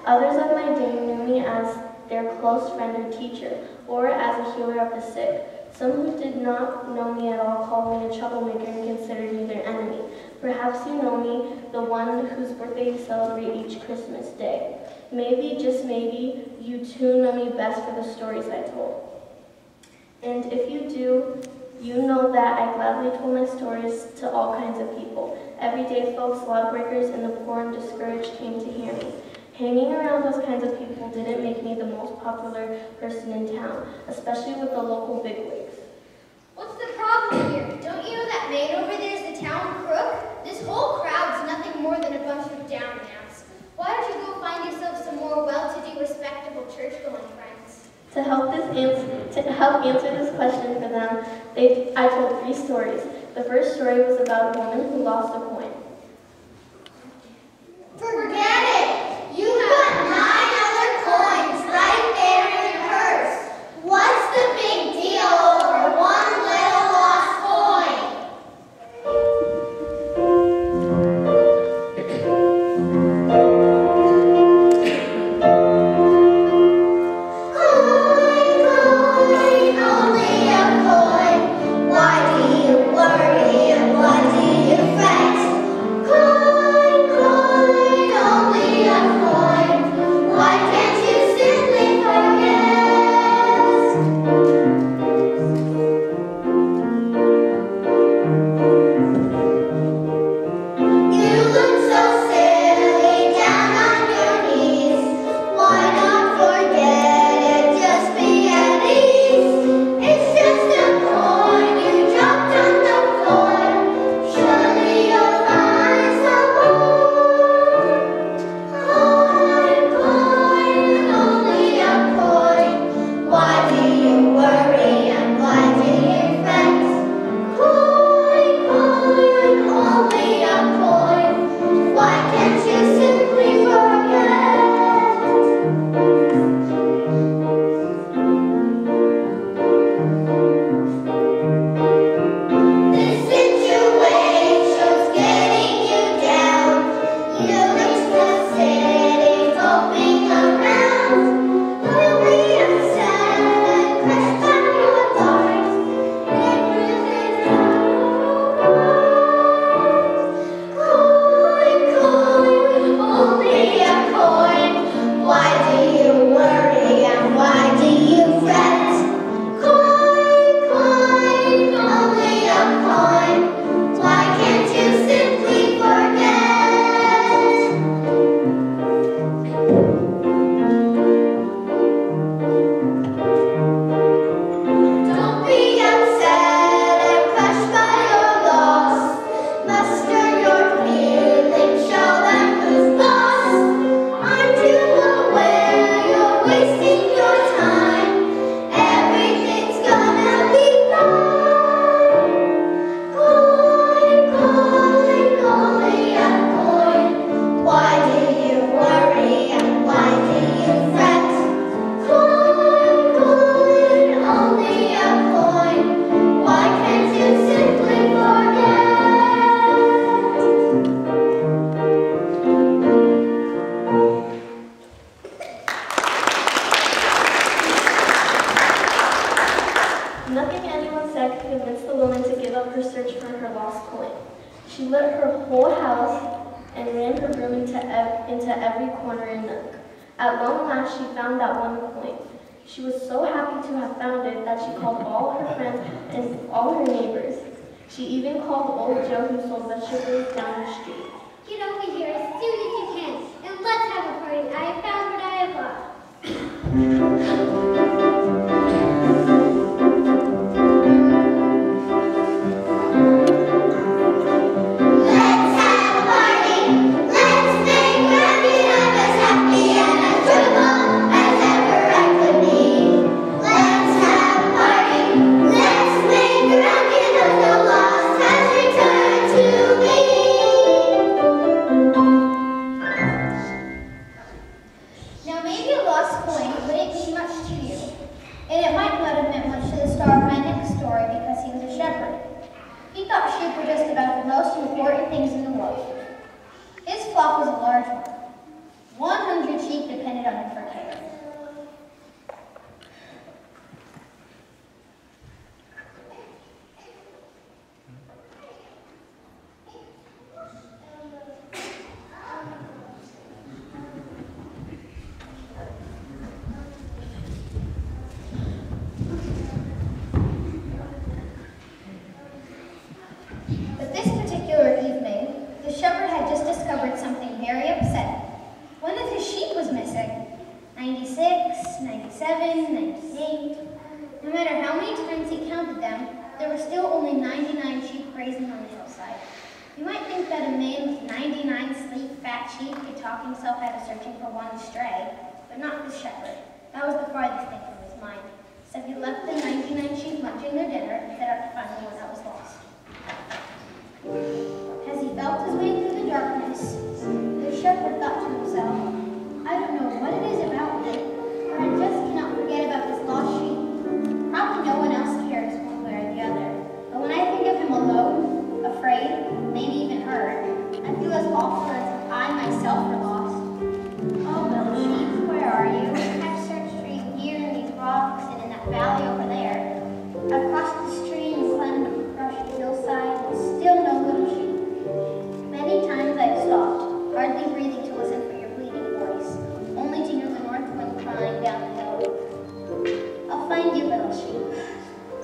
Others of my day knew me as their close friend or teacher, or as a healer of the sick. Some who did not know me at all called me a troublemaker and considered me their enemy. Perhaps you know me, the one whose birthday you celebrate each Christmas Day. Maybe, just maybe, you too know me best for the stories I told. And if you do, you know that I gladly told my stories to all kinds of people. Everyday folks, lawbreakers, and the poor and discouraged came to hear me. Hanging around those kinds of people didn't make me the most popular person in town, especially with the local bigwigs. What's the problem here? Don't you know that man over there is the town crook? This whole crowd's nothing more than a bunch of down-and-outs. Why don't you go find yourself some more well-to-do, respectable church-going friends? To help answer this question for them, I told 3 stories. The first story was about a woman who lost a coin. Forget it! You've got 9 other coins right there in your purse. What's the big deal over one little lost coin? Into every corner and nook. At long last, she found that one coin. She was so happy to have found it that she called all her friends and all her neighbors. She even called old Joe who sold vegetables down the street. Get over here as soon as you can, and let's have a party. I have found what I have lost. Now maybe a lost coin wouldn't be 97, 98. No matter how many times he counted them, there were still only 99 sheep grazing on the hillside. You might think that a man with 99 sleek, fat sheep could talk himself out of searching for one stray, but not this shepherd. That was the farthest thing from his mind. So he left the 99 sheep munching their dinner and set out to find the one that was lost. As he felt his way through the darkness, the shepherd thought to himself, I don't know what it is about me, but I just cannot forget about this lost sheep. Probably no one else cares one way or the other, but when I think of him alone, afraid, maybe even hurt, I feel as awful as if I myself were lost. Oh, little sheep, where are you? I've searched for you here in these rocks and in that valley over there. I've crossed the stream and climbed up the crushed hillside, and still no little sheep. Many times I've stopped, hardly breathing to listen for your bleeding voice, only to hear the north wind crying down the hill. I'll find you, little sheep.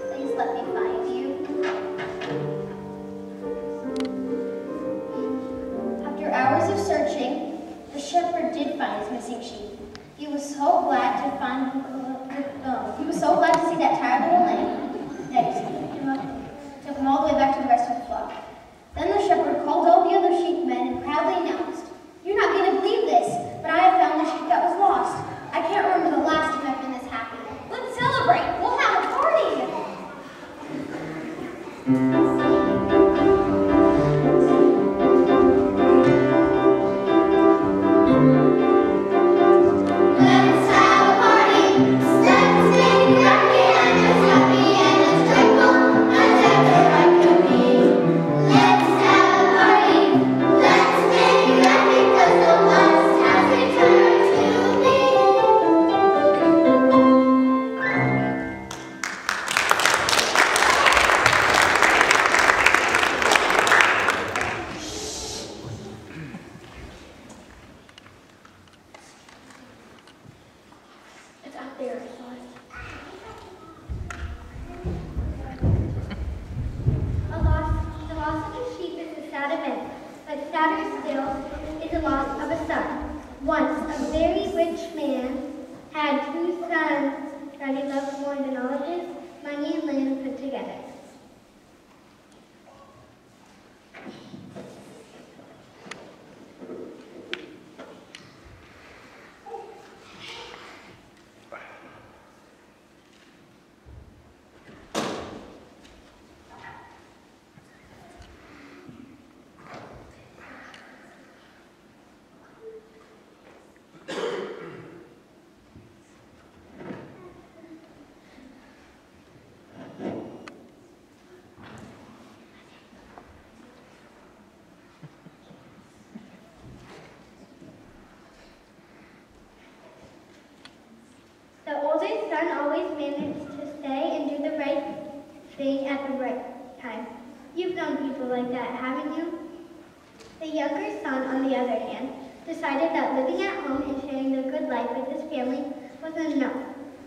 Please let me find you. After hours of searching, the shepherd did find his missing sheep. He was so glad to see that tired little lamb that took him all the way back to the rest of the flock. Then the shepherd called all the other sheepmen and proudly announced, "You're not going to believe this, but I have found the sheep that was lost. I can't remember the last time I've been this happy. Let's celebrate. We'll have a party." The oldest son always managed to stay and do the right thing at the right time. You've known people like that, haven't you? The younger son, on the other hand, decided that living at home and sharing the good life with his family wasn't enough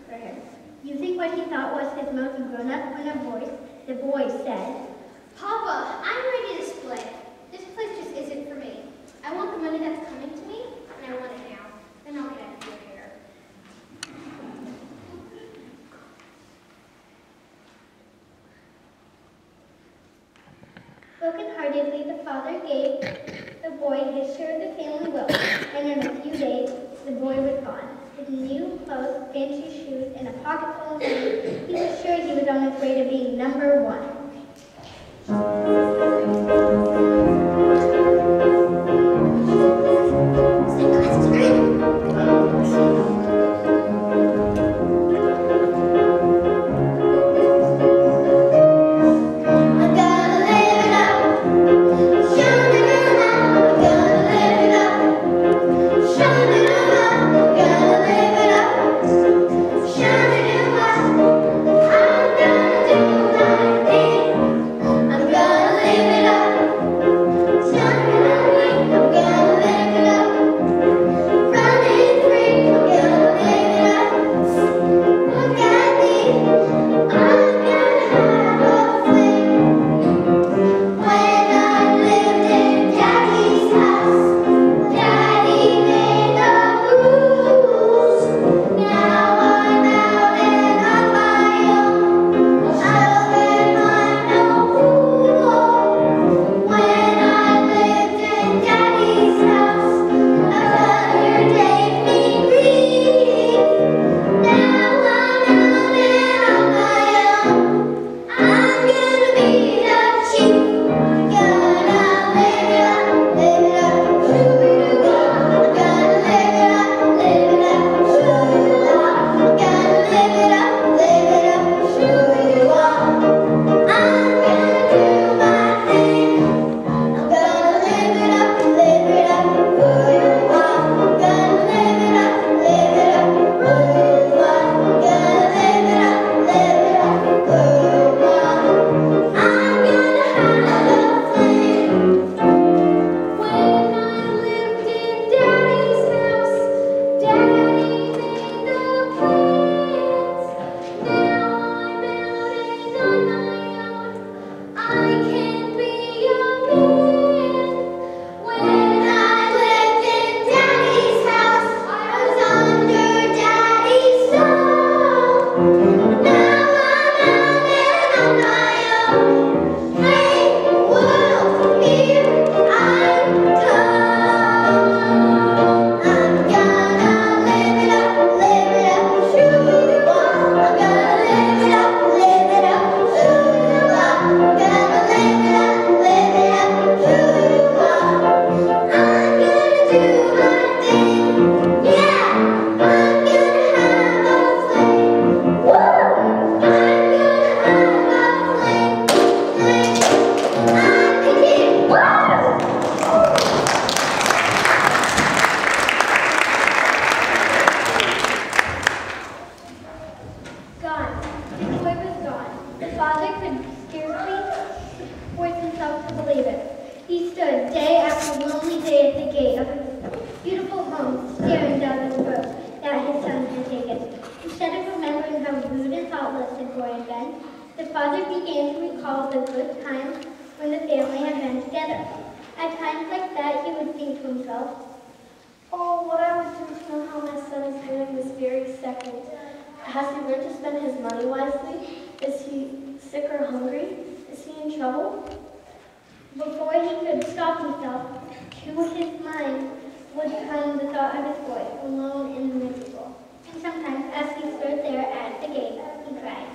for him. Using what he thought was his most grown-up tone of voice, the boy said, "Papa, I'm ready to split. This place just isn't for me. I want the money that's coming to me, and I want it now. Then I'll get out of your hair." Broken-heartedly, the father gave the boy his share of the family wealth, and in a few days, the boy was gone. With new clothes, fancy shoes, and a pocket full of money, he was sure he was on his way to being number one. I'm gonna father began to recall the good times when the family had been together. At times like that, he would think to himself, "Oh, what I would do to know how my son is doing this very second. Has he learned to spend his money wisely? Is he sick or hungry? Is he in trouble?" Before he could stop himself, to his mind would come the thought of his boy, alone and miserable. And sometimes, as he stood there at the gate, he cried.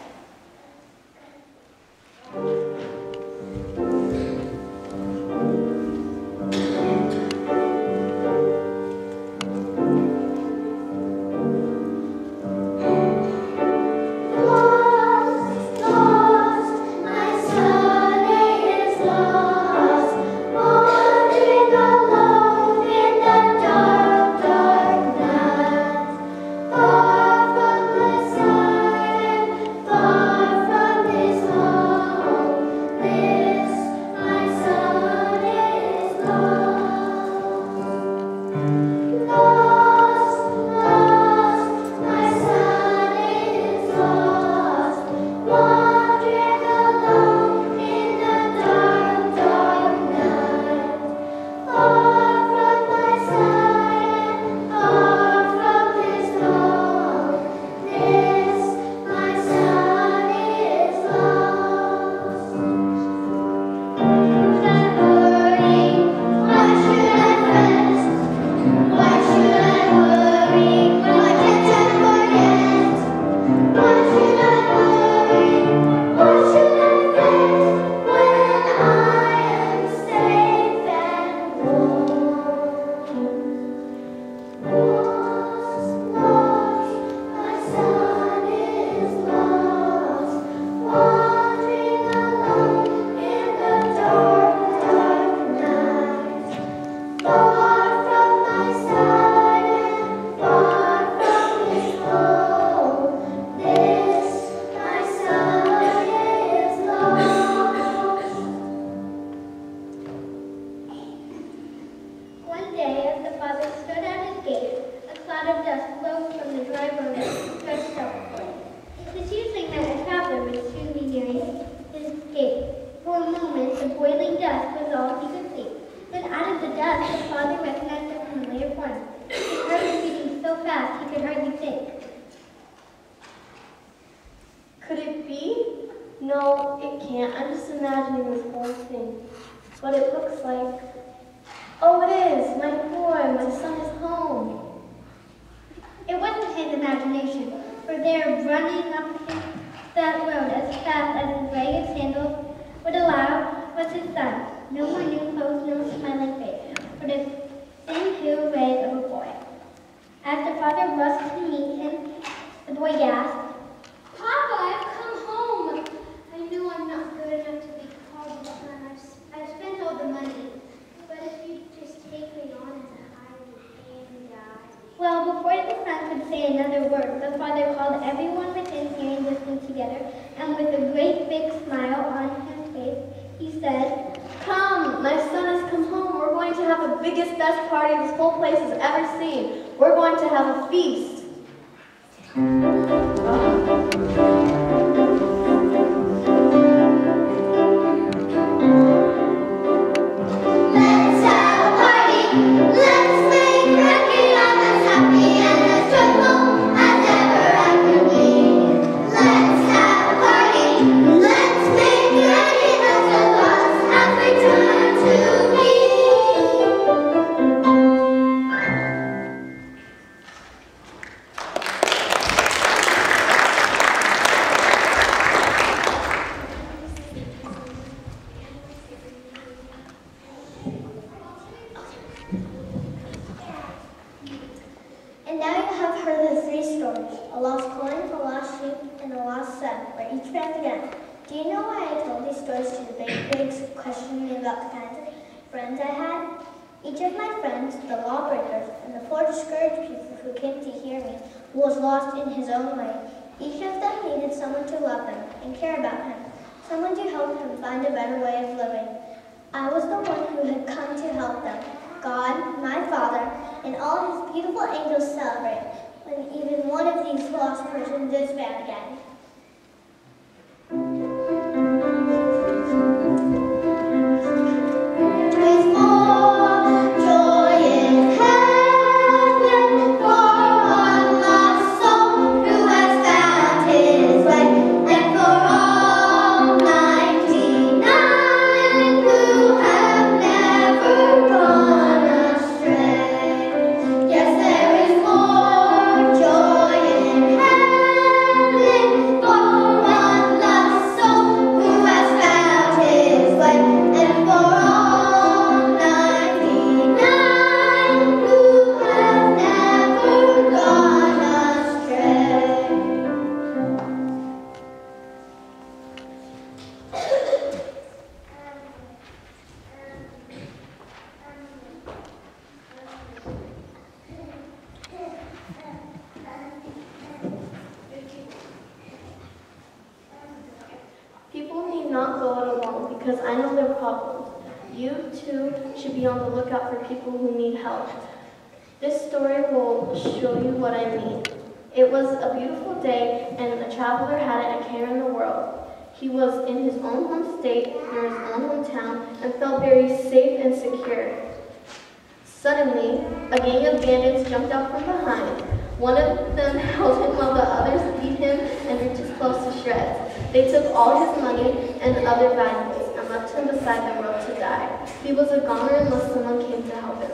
Could it be? No, it can't. I'm just imagining this whole thing. But it looks like... Oh, it is! My boy, my son is home. It wasn't his imagination, for there, running up that road as fast as his ragged sandals would allow, was his son. No more new clothes, no smiling face, but a thin, pale rag of a boy. As the father rushed to meet him, the boy gasped, "Papa, I've come home. I know I'm not good enough to be called a son. I've spent all the money. But if you just take me on as a hired hand, Dad." Well, before the son could say another word, the father called everyone within hearing distance together, and with a great big smile on his face, he said, "Come, my son has come home. We're going to have the biggest, best party this whole place has ever seen. We're going to have a feast." And now you have heard the three stories, a lost coin, a lost sheep, and a lost son, where each found again. Do you know why I told these stories to the big pigs, questioning me about the kinds of friends I had? Each of my friends, the lawbreakers, and the four discouraged people who came to hear me, was lost in his own way. Each of them needed someone to love them and care about him, someone to help him find a better way of living. I was the one who had come to help them. God, my Father, and all his beautiful angels celebrate when even one of these lost persons is found again. because I know their problems. You, too, should be on the lookout for people who need help. This story will show you what I mean. It was a beautiful day, and a traveler hadn't a care in the world. He was in his own home state, near his own hometown, and felt very safe and secure. Suddenly, a gang of bandits jumped out from behind. One of them held him while the others beat him and ripped his clothes to shreds. They took all his money and other valuables and left him beside the road to die. He was a goner unless someone came to help him.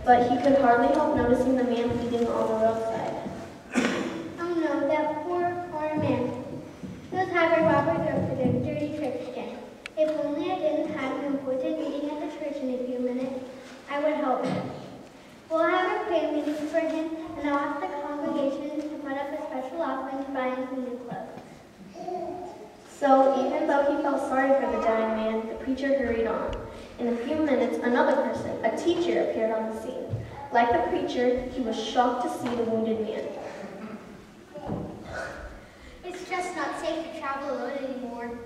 But he could hardly help noticing the man bleeding on the roadside. Oh no, that poor man. Those highway robbers are up to their dirty tricks again. If only I didn't have an important meeting at the church in a few minutes, I would help him. We'll have a prayer meeting for him, and I'll ask the congregation to put up a special offering to buy him some new clothes. So, even though he felt sorry for the dying man, the preacher hurried on. In a few minutes, another person, a teacher, appeared on the scene. Like the preacher, he was shocked to see the wounded man. It's just not safe to travel alone anymore.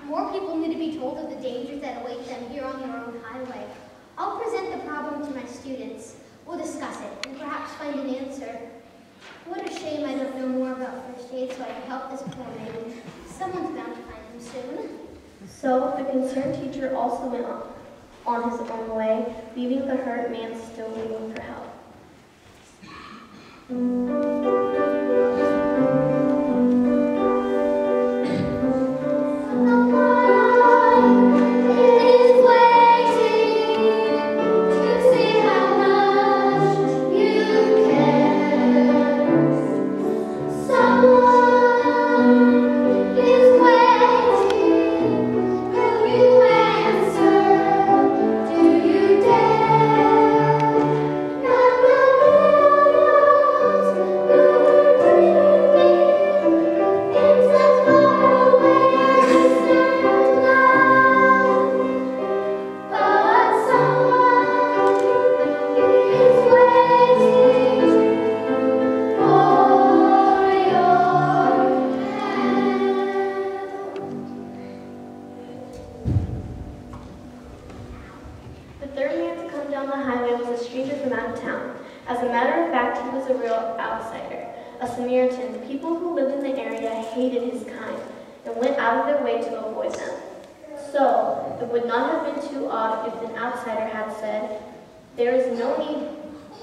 More people need to be told of the dangers that await them here on their own highway. I'll present the problem to my students. We'll discuss it and perhaps find an answer. What a shame I don't know more about first aid so I can help this poor man. Someone's bound to find him soon. So the concerned teacher also went on his own way, leaving the hurt man still waiting for help.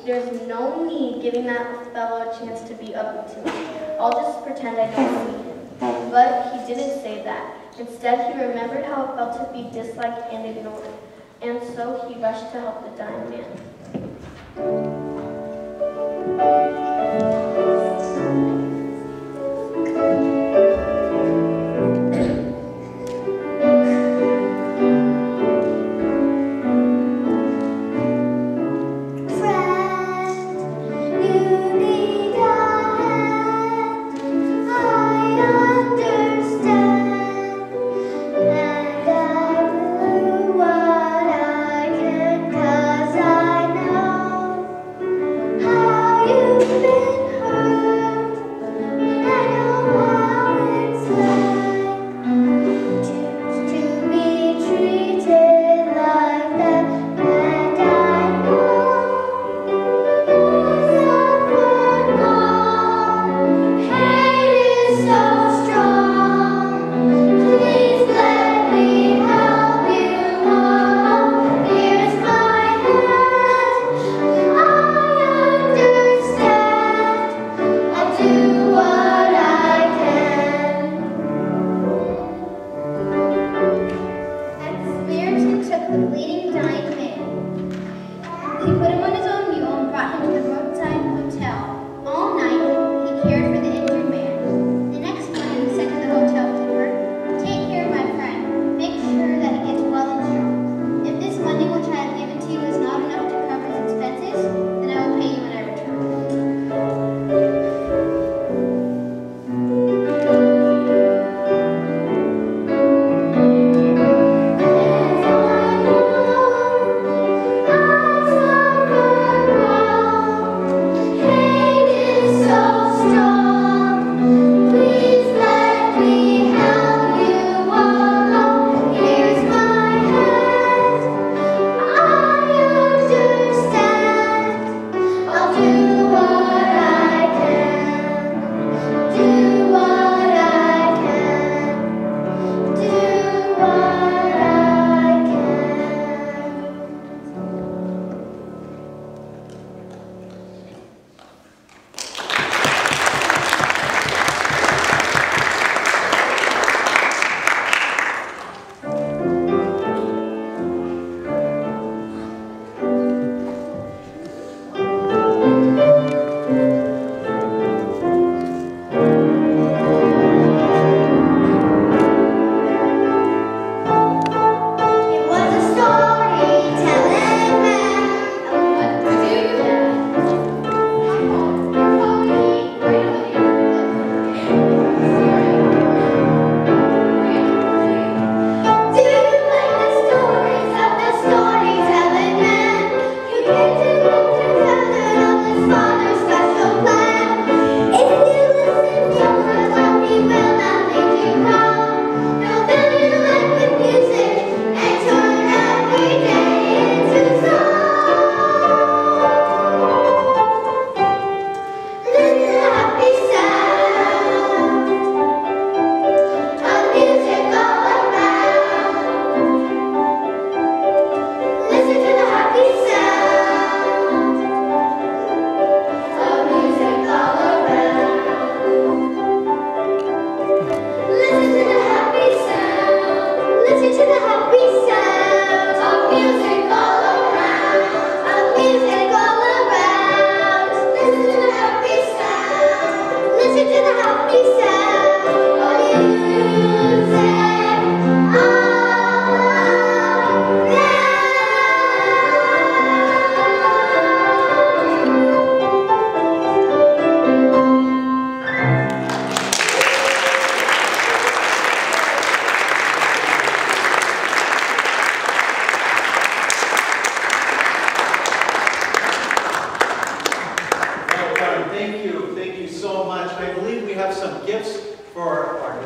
There's no need giving that fellow a chance to be ugly to me. I'll just pretend I don't see him. But he didn't say that. Instead, he remembered how it felt to be disliked and ignored. And so he rushed to help the dying man. You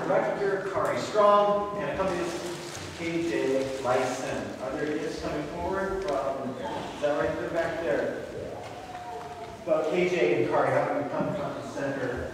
director, Kari Strong, and accompanies KJ Lyson. Are there gifts coming forward from, is that right there back there? But KJ and Kari, how can we come front and center